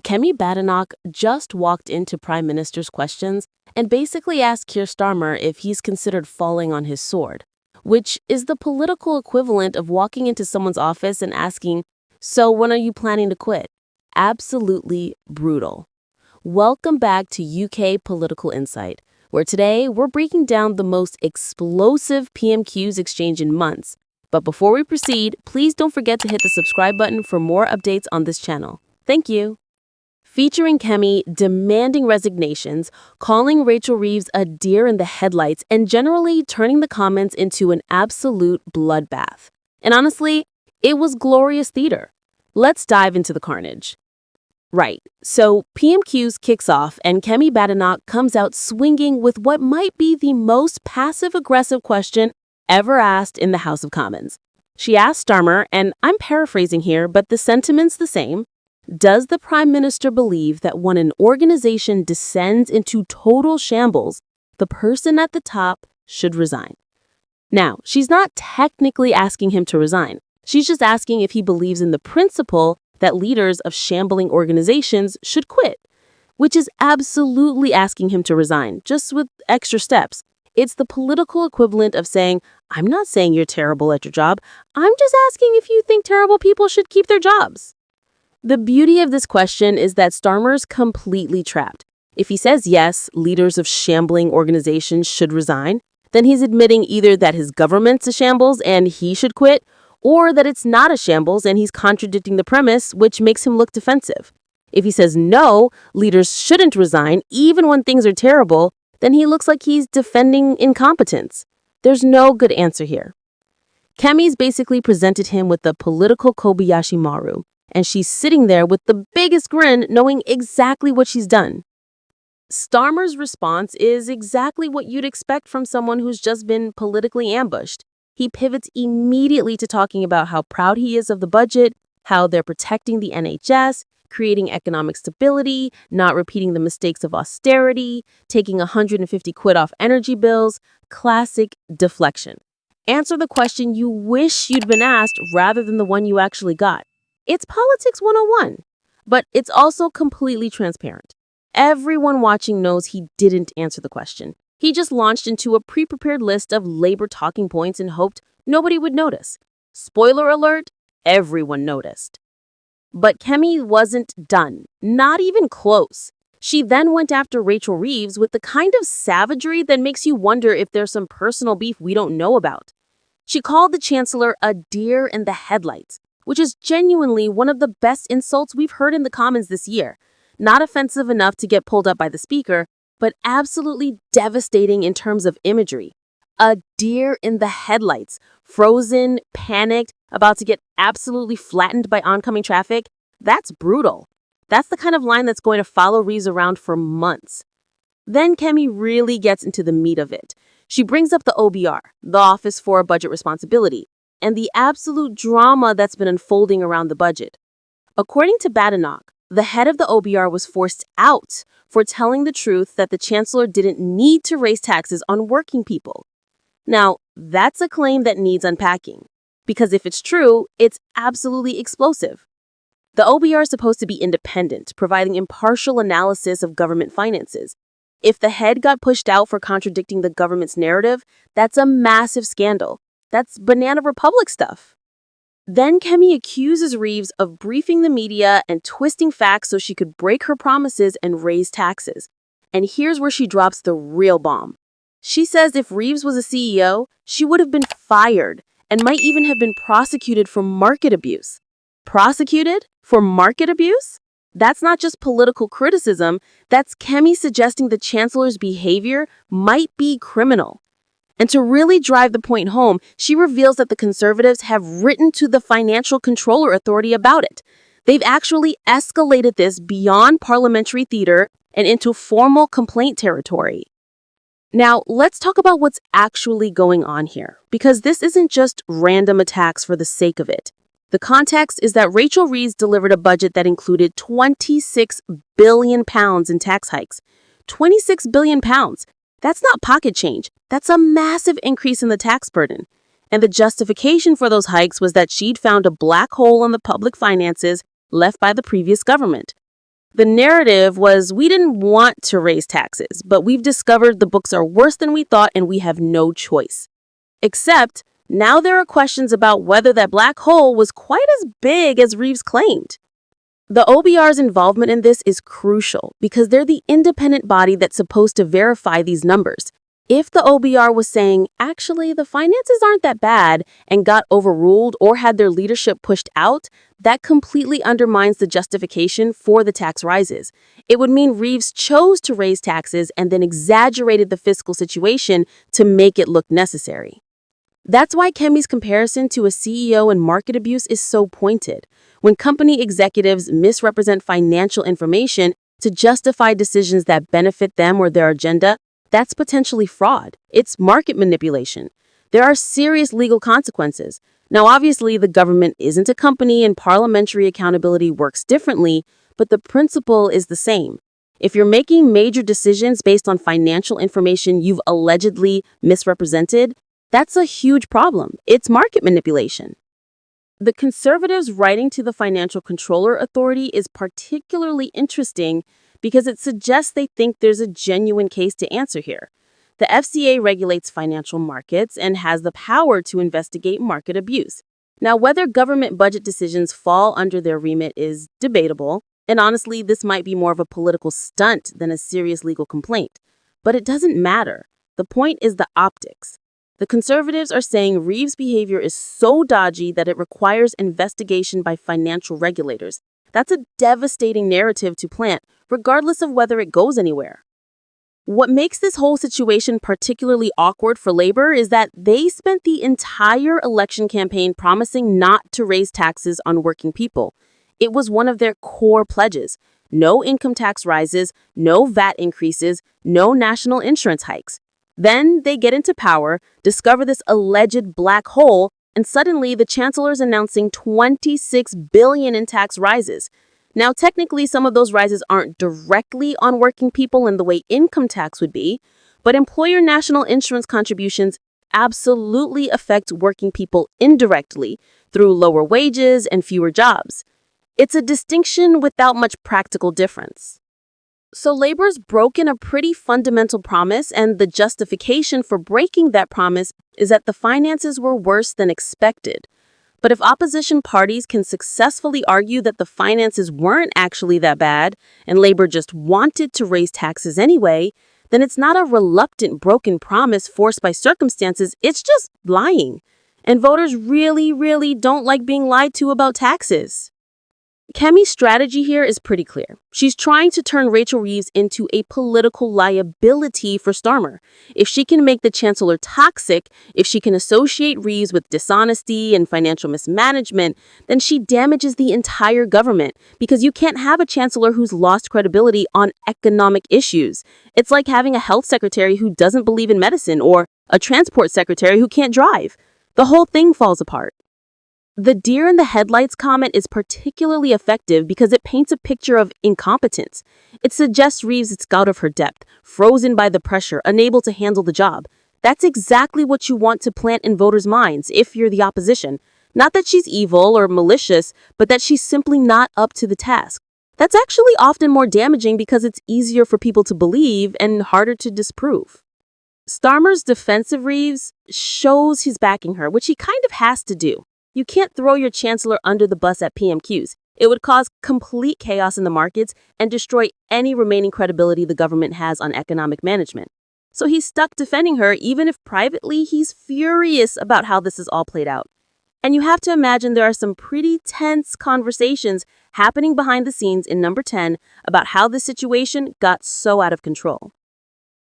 Kemi Badenoch just walked into Prime Minister's questions and basically asked Keir Starmer if he's considered falling on his sword, which is the political equivalent of walking into someone's office and asking, "So when are you planning to quit?" Absolutely brutal. Welcome back to UK Political Insight, where today we're breaking down the most explosive PMQs exchange in months. But before we proceed, please don't forget to hit the subscribe button for more updates on this channel. Thank you. Featuring Kemi demanding resignations, calling Rachel Reeves a deer in the headlights, and generally turning the comments into an absolute bloodbath. And honestly, it was glorious theater. Let's dive into the carnage. Right, so PMQs kicks off and Kemi Badenoch comes out swinging with what might be the most passive-aggressive question ever asked in the House of Commons. She asked Starmer, and I'm paraphrasing here, but the sentiment's the same, does the Prime Minister believe that when an organization descends into total shambles, the person at the top should resign? Now, she's not technically asking him to resign. She's just asking if he believes in the principle that leaders of shambling organizations should quit, which is absolutely asking him to resign, just with extra steps. It's the political equivalent of saying, I'm not saying you're terrible at your job. I'm just asking if you think terrible people should keep their jobs. The beauty of this question is that Starmer's completely trapped. If he says yes, leaders of shambling organizations should resign, then he's admitting either that his government's a shambles and he should quit, or that it's not a shambles and he's contradicting the premise, which makes him look defensive. If he says no, leaders shouldn't resign even when things are terrible, then he looks like he's defending incompetence. There's no good answer here. Kemi's basically presented him with the political Kobayashi Maru, and she's sitting there with the biggest grin, knowing exactly what she's done. Starmer's response is exactly what you'd expect from someone who's just been politically ambushed. He pivots immediately to talking about how proud he is of the budget, how they're protecting the NHS, creating economic stability, not repeating the mistakes of austerity, taking 150 quid off energy bills. Classic deflection. Answer the question you wish you'd been asked rather than the one you actually got. It's politics 101, but it's also completely transparent. Everyone watching knows he didn't answer the question. He just launched into a pre-prepared list of labor talking points and hoped nobody would notice. Spoiler alert, everyone noticed. But Kemi wasn't done, not even close. She then went after Rachel Reeves with the kind of savagery that makes you wonder if there's some personal beef we don't know about. She called the Chancellor a deer in the headlights, which is genuinely one of the best insults we've heard in the Commons this year. Not offensive enough to get pulled up by the Speaker, but absolutely devastating in terms of imagery. A deer in the headlights, frozen, panicked, about to get absolutely flattened by oncoming traffic. That's brutal. That's the kind of line that's going to follow Reeves around for months. Then Kemi really gets into the meat of it. She brings up the OBR, the Office for Budget Responsibility, and the absolute drama that's been unfolding around the budget. According to Badenoch, the head of the OBR was forced out for telling the truth that the Chancellor didn't need to raise taxes on working people. Now, that's a claim that needs unpacking, because if it's true, it's absolutely explosive. The OBR is supposed to be independent, providing impartial analysis of government finances. If the head got pushed out for contradicting the government's narrative, that's a massive scandal. That's Banana Republic stuff. Then Kemi accuses Reeves of briefing the media and twisting facts so she could break her promises and raise taxes. And here's where she drops the real bomb. She says if Reeves was a CEO, she would have been fired and might even have been prosecuted for market abuse. Prosecuted for market abuse? That's not just political criticism, that's Kemi suggesting the Chancellor's behavior might be criminal. And to really drive the point home, she reveals that the Conservatives have written to the Financial Controller Authority about it. They've actually escalated this beyond parliamentary theater and into formal complaint territory. Now, let's talk about what's actually going on here, because this isn't just random attacks for the sake of it. The context is that Rachel Reeves delivered a budget that included £26 billion in tax hikes. £26 billion. That's not pocket change. That's a massive increase in the tax burden. And the justification for those hikes was that she'd found a black hole in the public finances left by the previous government. The narrative was, we didn't want to raise taxes, but we've discovered the books are worse than we thought and we have no choice. Except, now there are questions about whether that black hole was quite as big as Reeves claimed. The OBR's involvement in this is crucial because they're the independent body that's supposed to verify these numbers. If the OBR was saying, actually, the finances aren't that bad, and got overruled or had their leadership pushed out, that completely undermines the justification for the tax rises. It would mean Reeves chose to raise taxes and then exaggerated the fiscal situation to make it look necessary. That's why Kemi's comparison to a CEO in market abuse is so pointed. When company executives misrepresent financial information to justify decisions that benefit them or their agenda, that's potentially fraud. It's market manipulation. There are serious legal consequences. Now, obviously, the government isn't a company and parliamentary accountability works differently, but the principle is the same. If you're making major decisions based on financial information you've allegedly misrepresented, that's a huge problem. It's market manipulation. The Conservatives' writing to the Financial Controller Authority is particularly interesting because it suggests they think there's a genuine case to answer here. The FCA regulates financial markets and has the power to investigate market abuse. Now, whether government budget decisions fall under their remit is debatable, and honestly, this might be more of a political stunt than a serious legal complaint. But it doesn't matter. The point is the optics. The Conservatives are saying Reeves' behavior is so dodgy that it requires investigation by financial regulators. That's a devastating narrative to plant, regardless of whether it goes anywhere. What makes this whole situation particularly awkward for Labor is that they spent the entire election campaign promising not to raise taxes on working people. It was one of their core pledges. No income tax rises, no VAT increases, no national insurance hikes. Then they get into power, discover this alleged black hole, and suddenly the chancellor's announcing $26 billion in tax rises. Now, technically, some of those rises aren't directly on working people in the way income tax would be, but employer national insurance contributions absolutely affect working people indirectly through lower wages and fewer jobs. It's a distinction without much practical difference. So Labor's broken a pretty fundamental promise, and the justification for breaking that promise is that the finances were worse than expected. But if opposition parties can successfully argue that the finances weren't actually that bad, and Labor just wanted to raise taxes anyway, then it's not a reluctant, broken promise forced by circumstances, it's just lying. And voters really, really don't like being lied to about taxes. Kemi's strategy here is pretty clear. She's trying to turn Rachel Reeves into a political liability for Starmer. If she can make the chancellor toxic, if she can associate Reeves with dishonesty and financial mismanagement, then she damages the entire government, because you can't have a chancellor who's lost credibility on economic issues. It's like having a health secretary who doesn't believe in medicine or a transport secretary who can't drive. The whole thing falls apart. The deer in the headlights comment is particularly effective because it paints a picture of incompetence. It suggests Reeves is out of her depth, frozen by the pressure, unable to handle the job. That's exactly what you want to plant in voters' minds if you're the opposition. Not that she's evil or malicious, but that she's simply not up to the task. That's actually often more damaging because it's easier for people to believe and harder to disprove. Starmer's defense of Reeves shows he's backing her, which he kind of has to do. You can't throw your chancellor under the bus at PMQs. It would cause complete chaos in the markets and destroy any remaining credibility the government has on economic management. So he's stuck defending her, even if privately he's furious about how this is all played out. And you have to imagine there are some pretty tense conversations happening behind the scenes in number 10 about how the situation got so out of control.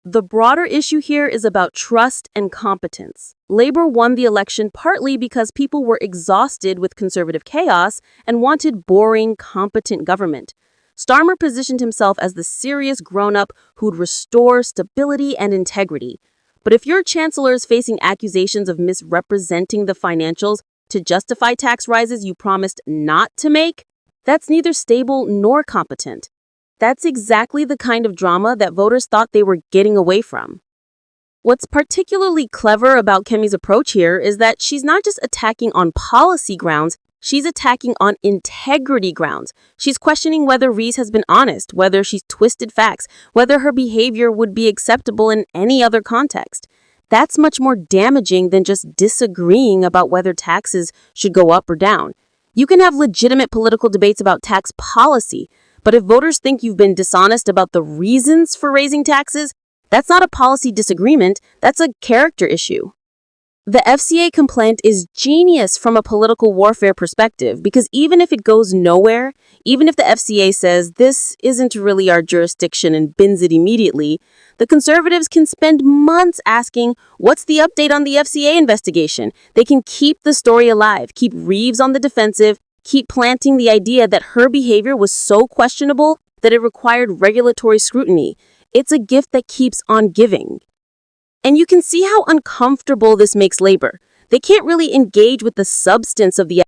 The broader issue here is about trust and competence. Labor won the election partly because people were exhausted with conservative chaos and wanted boring, competent government. Starmer positioned himself as the serious grown-up who'd restore stability and integrity. But if your chancellor is facing accusations of misrepresenting the financials to justify tax rises you promised not to make, that's neither stable nor competent. That's exactly the kind of drama that voters thought they were getting away from. What's particularly clever about Kemi's approach here is that she's not just attacking on policy grounds, She's attacking on integrity grounds. She's questioning whether Rees has been honest, whether she's twisted facts, whether her behavior would be acceptable in any other context. That's much more damaging than just disagreeing about whether taxes should go up or down. You can have legitimate political debates about tax policy, but if voters think you've been dishonest about the reasons for raising taxes, that's not a policy disagreement, that's a character issue. The FCA complaint is genius from a political warfare perspective because even if it goes nowhere, even if the FCA says this isn't really our jurisdiction and bins it immediately, the Conservatives can spend months asking, what's the update on the FCA investigation? They can keep the story alive, keep Reeves on the defensive, keep planting the idea that her behavior was so questionable that it required regulatory scrutiny. It's a gift that keeps on giving. And you can see how uncomfortable this makes labor. They can't really engage with the substance of the